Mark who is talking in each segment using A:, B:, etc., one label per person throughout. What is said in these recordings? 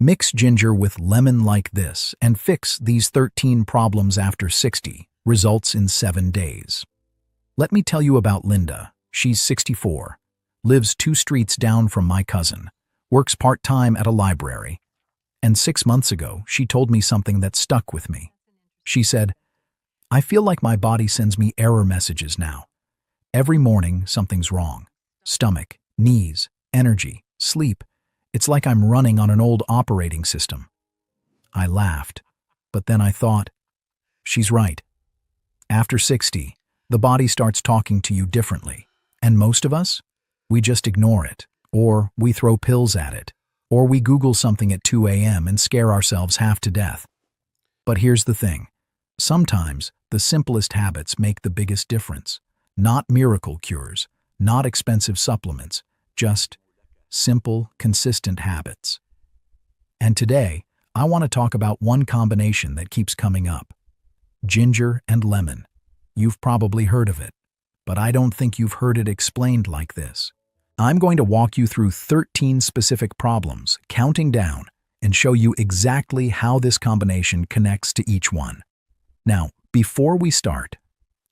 A: Mix ginger with lemon like this and fix these 13 problems after 60, results in 7 days. Let me tell you about Linda. She's 64, lives 2 streets down from my cousin, works part-time at a library. And 6 months ago, she told me something that stuck with me. She said, "I feel like my body sends me error messages now. Every morning, something's wrong. Stomach, knees, energy, sleep. It's like I'm running on an old operating system." I laughed, but then I thought, she's right. After 60, the body starts talking to you differently. And most of us, we just ignore it, or we throw pills at it, or we Google something at 2 a.m. and scare ourselves half to death. But here's the thing. Sometimes the simplest habits make the biggest difference. Not miracle cures, not expensive supplements, just simple, consistent habits. And today, I want to talk about one combination that keeps coming up. Ginger and lemon. You've probably heard of it, but I don't think you've heard it explained like this. I'm going to walk you through 13 specific problems, counting down, and show you exactly how this combination connects to each one. Now, before we start,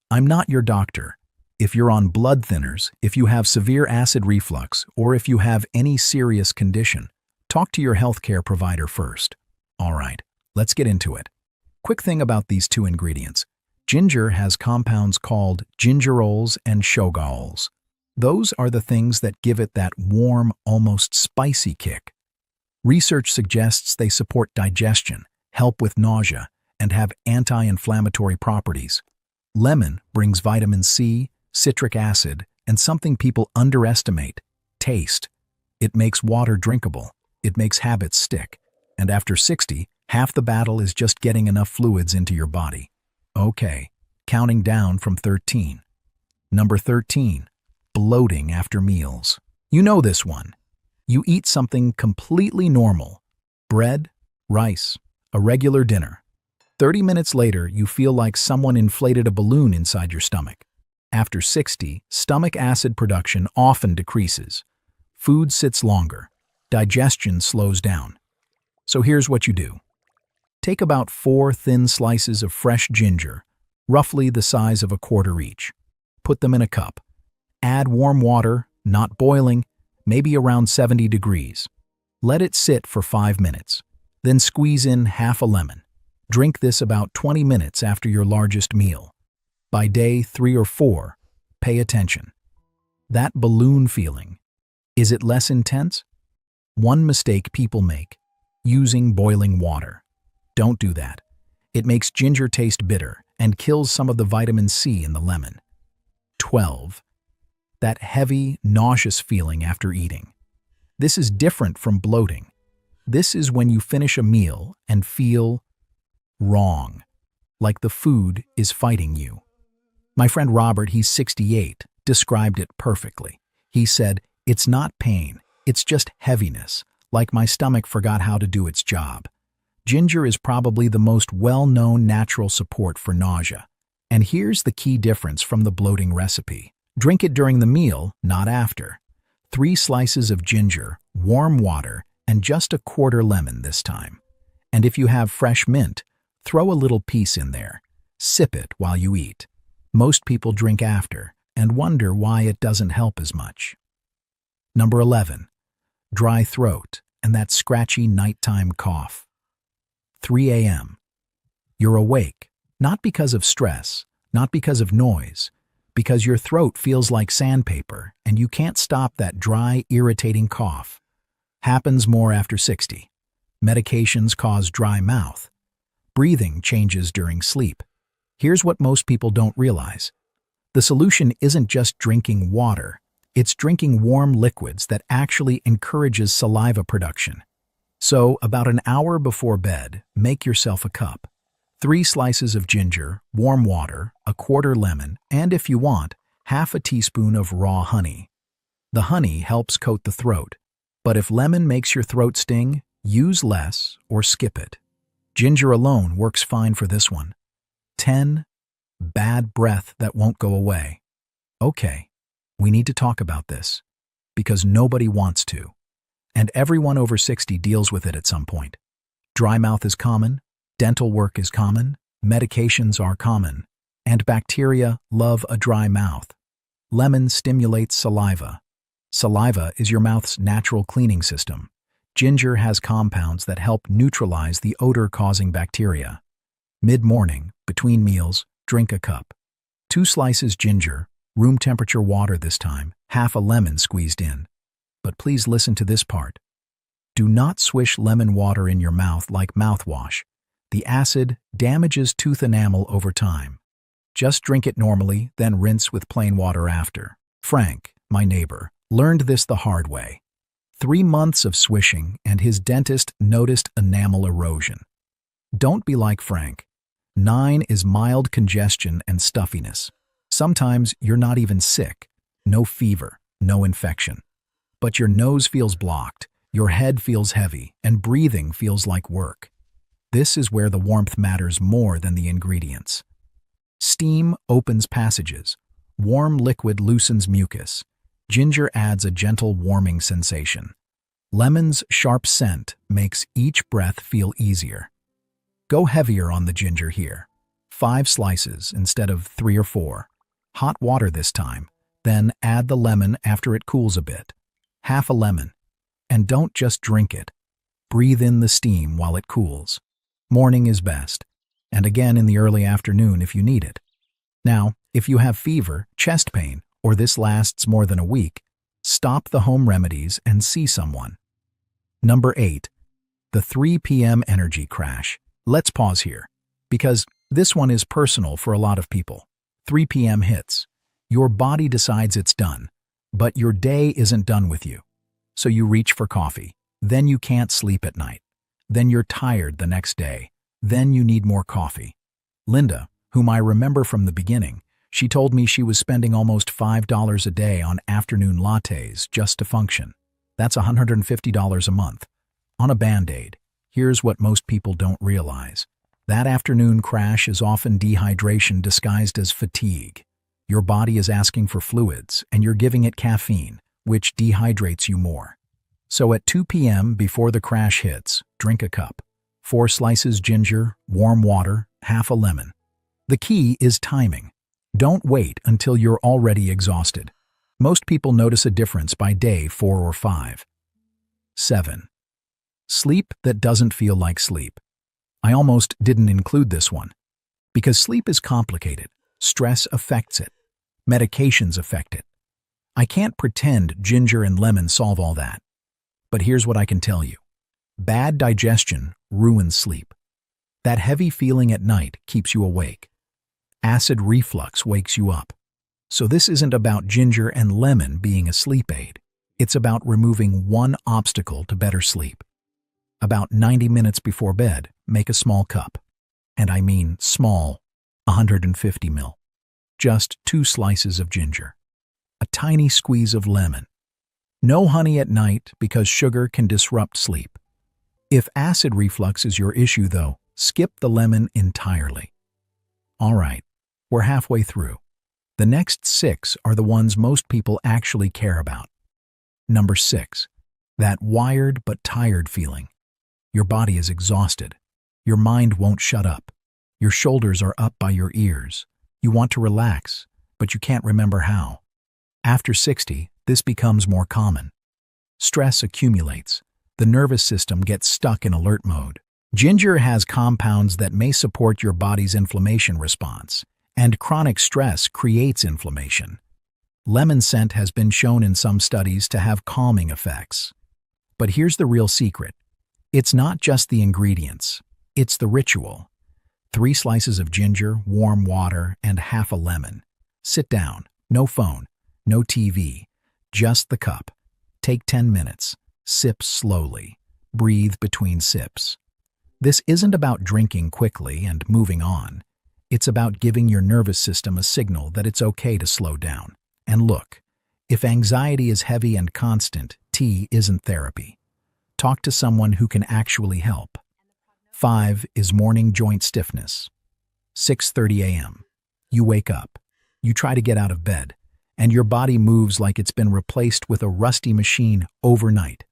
A: I'm not your doctor. If you're on blood thinners, if you have severe acid reflux, or if you have any serious condition, talk to your healthcare provider first. All right, let's get into it. Quick thing about these 2 ingredients. Ginger has compounds called gingerols and shogaols. Those are the things that give it that warm, almost spicy kick. Research suggests they support digestion, help with nausea, and have anti-inflammatory properties. Lemon brings vitamin C, citric acid, and something people underestimate, taste. It makes water drinkable. It makes habits stick. And after 60, half the battle is just getting enough fluids into your body. Okay, counting down from 13. Number 13, bloating after meals. You know this one. You eat something completely normal. Bread, rice, a regular dinner. 30 minutes later, you feel like someone inflated a balloon inside your stomach. After 60, stomach acid production often decreases. Food sits longer. Digestion slows down. So here's what you do. Take about 4 thin slices of fresh ginger, roughly the size of a quarter each. Put them in a cup. Add warm water, not boiling, maybe around 70 degrees. Let it sit for 5 minutes. Then squeeze in half a lemon. Drink this about 20 minutes after your largest meal. By day 3 or 4, pay attention. That balloon feeling, is it less intense? One mistake people make, using boiling water. Don't do that. It makes ginger taste bitter and kills some of the vitamin C in the lemon. 12. That heavy, nauseous feeling after eating. This is different from bloating. This is when you finish a meal and feel wrong, like the food is fighting you. My friend Robert, he's 68, described it perfectly. He said, "It's not pain, it's just heaviness, like my stomach forgot how to do its job." Ginger is probably the most well-known natural support for nausea. And here's the key difference from the bloating recipe. Drink it during the meal, not after. 3 slices of ginger, warm water, and just a quarter lemon this time. And if you have fresh mint, throw a little piece in there. Sip it while you eat. Most people drink after and wonder why it doesn't help as much. Number 11. Dry throat and that scratchy nighttime cough. 3 a.m. You're awake, not because of stress, not because of noise, because your throat feels like sandpaper and you can't stop that dry, irritating cough. Happens more after 60. Medications cause dry mouth. Breathing changes during sleep. Here's what most people don't realize. The solution isn't just drinking water. It's drinking warm liquids that actually encourages saliva production. So, about an hour before bed, make yourself a cup. 3 slices of ginger, warm water, a quarter lemon, and if you want, half a teaspoon of raw honey. The honey helps coat the throat, but if lemon makes your throat sting, use less or skip it. Ginger alone works fine for this one. 10. Bad breath that won't go away. Okay, we need to talk about this, because nobody wants to. and everyone over 60 deals with it at some point. Dry mouth is common, dental work is common, medications are common, and bacteria love a dry mouth. Lemon stimulates saliva. Saliva is your mouth's natural cleaning system. Ginger has compounds that help neutralize the odor-causing bacteria. Mid-morning, between meals, drink a cup. 2 slices ginger, room temperature water this time, half a lemon squeezed in. But please listen to this part. Do not swish lemon water in your mouth like mouthwash. The acid damages tooth enamel over time. Just drink it normally, then rinse with plain water after. Frank, my neighbor, learned this the hard way. 3 months of swishing and his dentist noticed enamel erosion. Don't be like Frank. 9 is mild congestion and stuffiness. Sometimes you're not even sick. No fever, no infection. But your nose feels blocked, your head feels heavy, and breathing feels like work. This is where the warmth matters more than the ingredients. Steam opens passages. Warm liquid loosens mucus. Ginger adds a gentle warming sensation. Lemon's sharp scent makes each breath feel easier. Go heavier on the ginger here. 5 slices instead of 3 or 4. Hot water this time. Then add the lemon after it cools a bit. Half a lemon. And don't just drink it. Breathe in the steam while it cools. Morning is best, and again in the early afternoon if you need it. Now, if you have fever, chest pain, or this lasts more than a week, stop the home remedies and see someone. Number 8. The 3 p.m. energy crash. Let's pause here, because this one is personal for a lot of people. 3 p.m. hits. Your body decides it's done, but your day isn't done with you. So you reach for coffee. Then you can't sleep at night. Then you're tired the next day. Then you need more coffee. Linda, whom I remember from the beginning, she told me she was spending almost $5 a day on afternoon lattes just to function. That's $150 a month. On a Band-Aid. Here's what most people don't realize. That afternoon crash is often dehydration disguised as fatigue. Your body is asking for fluids, and you're giving it caffeine, which dehydrates you more. So at 2 p.m. before the crash hits, drink a cup. 4 slices ginger, warm water, half a lemon. The key is timing. Don't wait until you're already exhausted. Most people notice a difference by day 4 or 5. 7. Sleep that doesn't feel like sleep. I almost didn't include this one. Because sleep is complicated. Stress affects it. Medications affect it. I can't pretend ginger and lemon solve all that. But here's what I can tell you. Bad digestion ruins sleep. That heavy feeling at night keeps you awake. Acid reflux wakes you up. So this isn't about ginger and lemon being a sleep aid. It's about removing one obstacle to better sleep. About 90 minutes before bed, make a small cup. And I mean small, 150 ml. Just 2 slices of ginger. A tiny squeeze of lemon. No honey at night because sugar can disrupt sleep. If acid reflux is your issue though, skip the lemon entirely. All right, we're halfway through. The next 6 are the ones most people actually care about. Number 6, that wired but tired feeling. Your body is exhausted. Your mind won't shut up. Your shoulders are up by your ears. You want to relax, but you can't remember how. After 60, this becomes more common. Stress accumulates. The nervous system gets stuck in alert mode. Ginger has compounds that may support your body's inflammation response, and chronic stress creates inflammation. Lemon scent has been shown in some studies to have calming effects. But here's the real secret. It's not just the ingredients, it's the ritual. 3 slices of ginger, warm water, and half a lemon. Sit down, no phone, no TV, just the cup. Take 10 minutes, sip slowly, breathe between sips. This isn't about drinking quickly and moving on. It's about giving your nervous system a signal that it's okay to slow down. And look, if anxiety is heavy and constant, tea isn't therapy. Talk to someone who can actually help. 5 is morning joint stiffness. 6:30 a.m. You wake up. You try to get out of bed, and your body moves like it's been replaced with a rusty machine overnight.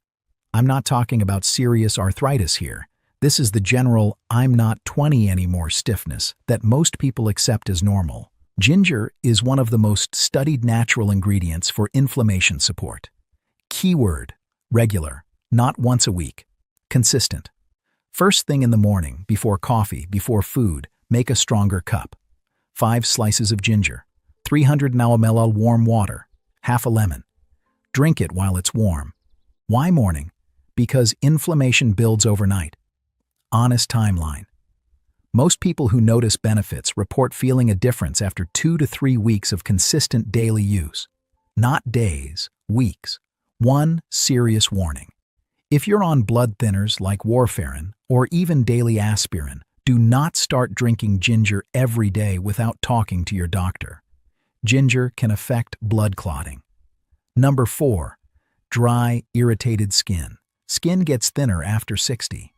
A: I'm not talking about serious arthritis here. This is the general "I'm not 20 anymore" stiffness that most people accept as normal. Ginger is one of the most studied natural ingredients for inflammation support. Keyword: regular, not once a week. Consistent. First thing in the morning, before coffee, before food, make a stronger cup. 5 slices of ginger, 300 ml warm water, half a lemon. Drink it while it's warm. Why morning? Because inflammation builds overnight. Honest timeline. Most people who notice benefits report feeling a difference after 2 to 3 weeks of consistent daily use. Not days, weeks. One serious warning. If you're on blood thinners like warfarin or even daily aspirin, do not start drinking ginger every day without talking to your doctor. Ginger can affect blood clotting. Number 4. Dry, irritated skin. Skin gets thinner after 60.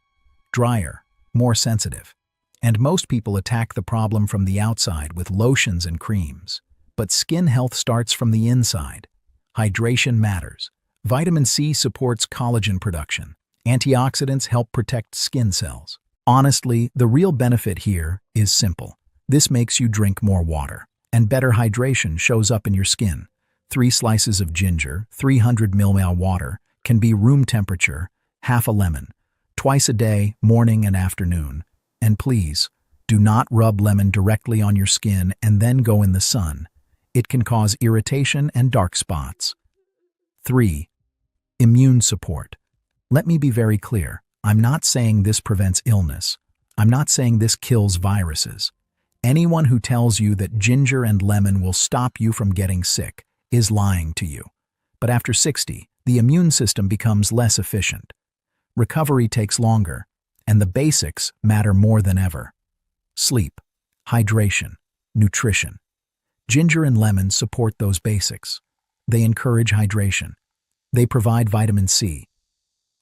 A: Drier, more sensitive. And most people attack the problem from the outside with lotions and creams. But skin health starts from the inside. Hydration matters. Vitamin C supports collagen production. Antioxidants help protect skin cells. Honestly, the real benefit here is simple. This makes you drink more water, and better hydration shows up in your skin. 3 slices of ginger, 300 ml water, can be room temperature, half a lemon. Twice a day, morning and afternoon. And please, do not rub lemon directly on your skin and then go in the sun. It can cause irritation and dark spots. 3. Immune support. Let me be very clear. I'm not saying this prevents illness. I'm not saying this kills viruses. Anyone who tells you that ginger and lemon will stop you from getting sick is lying to you. But after 60, the immune system becomes less efficient. Recovery takes longer, and the basics matter more than ever. Sleep, hydration, nutrition. Ginger and lemon support those basics. They encourage hydration. They provide vitamin C.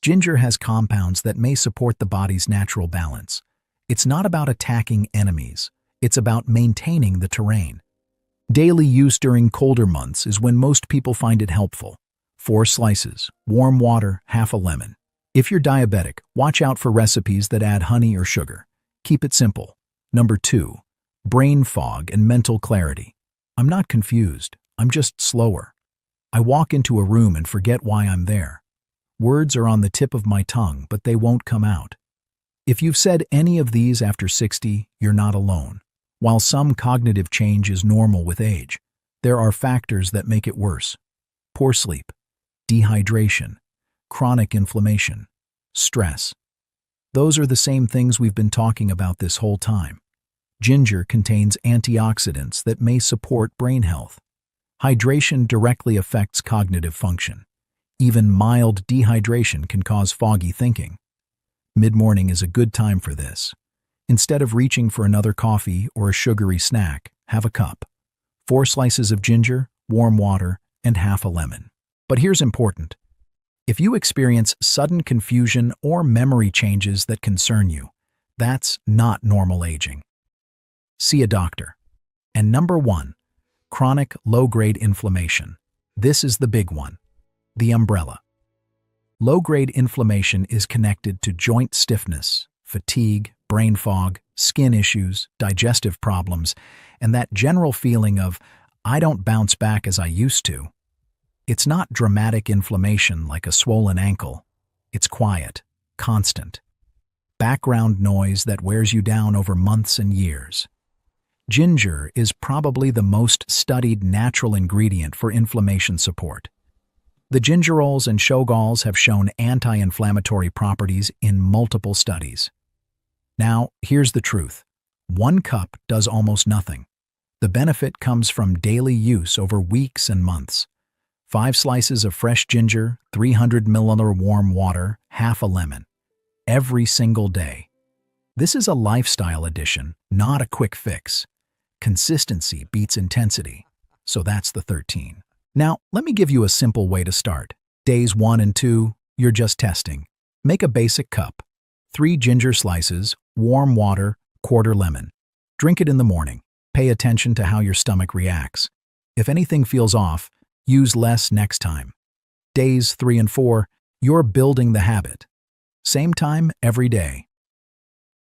A: Ginger has compounds that may support the body's natural balance. It's not about attacking enemies. It's about maintaining the terrain. Daily use during colder months is when most people find it helpful. 4 slices, warm water, half a lemon. If you're diabetic, watch out for recipes that add honey or sugar. Keep it simple. Number 2. Brain fog and mental clarity. I'm not confused. I'm just slower. I walk into a room and forget why I'm there. Words are on the tip of my tongue, but they won't come out. If you've said any of these after 60, you're not alone. While some cognitive change is normal with age, there are factors that make it worse. Poor sleep, dehydration, chronic inflammation, stress. Those are the same things we've been talking about this whole time. Ginger contains antioxidants that may support brain health. Hydration directly affects cognitive function. Even mild dehydration can cause foggy thinking. Mid-morning is a good time for this. Instead of reaching for another coffee or a sugary snack, have a cup. 4 slices of ginger, warm water, and half a lemon. But here's important. If you experience sudden confusion or memory changes that concern you, that's not normal aging. See a doctor. And number 1, chronic low-grade inflammation. This is the big one. The umbrella. Low-grade inflammation is connected to joint stiffness, fatigue, brain fog, skin issues, digestive problems, and that general feeling of, I don't bounce back as I used to. It's not dramatic inflammation like a swollen ankle. It's quiet, constant. Background noise that wears you down over months and years. Ginger is probably the most studied natural ingredient for inflammation support. The gingerols and shogals have shown anti-inflammatory properties in multiple studies. Now, here's the truth. 1 cup does almost nothing. The benefit comes from daily use over weeks and months. 5 slices of fresh ginger, 300 ml warm water, half a lemon. Every single day. This is a lifestyle addition, not a quick fix. Consistency beats intensity. So that's the 13. Now, let me give you a simple way to start. Days 1 and 2, you're just testing. Make a basic cup. 3 ginger slices, warm water, quarter lemon. Drink it in the morning. Pay attention to how your stomach reacts. If anything feels off, use less next time. Days 3 and 4, You're building the habit. Same time every day.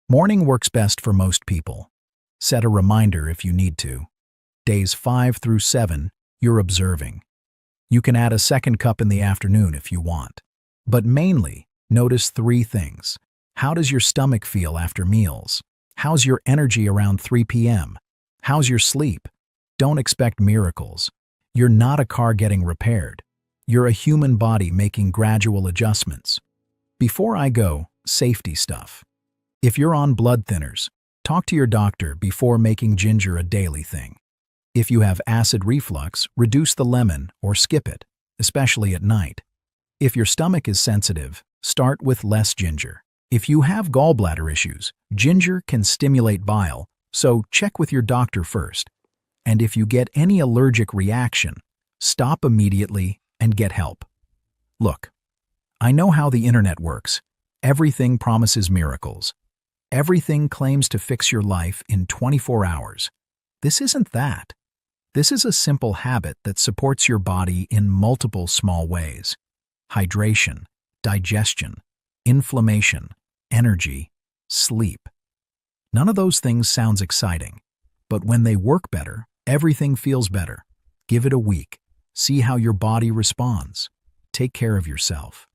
A: Morning works best for most people. Set a reminder if you need to. Days 5 through 7, you're observing. You can add a second cup in the afternoon if you want. But mainly, notice 3 things. How does your stomach feel after meals? How's your energy around 3 p.m.? How's your sleep? Don't expect miracles. You're not a car getting repaired. You're a human body making gradual adjustments. Before I go, safety stuff. If you're on blood thinners, talk to your doctor before making ginger a daily thing. If you have acid reflux, reduce the lemon or skip it, especially at night. If your stomach is sensitive, start with less ginger. If you have gallbladder issues, ginger can stimulate bile, so check with your doctor first. And if you get any allergic reaction, stop immediately and get help. Look, I know how the internet works. Everything promises miracles. Everything claims to fix your life in 24 hours. This isn't that. This is a simple habit that supports your body in multiple small ways. Hydration, digestion, inflammation, energy, sleep. None of those things sounds exciting, but when they work better, everything feels better. Give it a week. See how your body responds. Take care of yourself.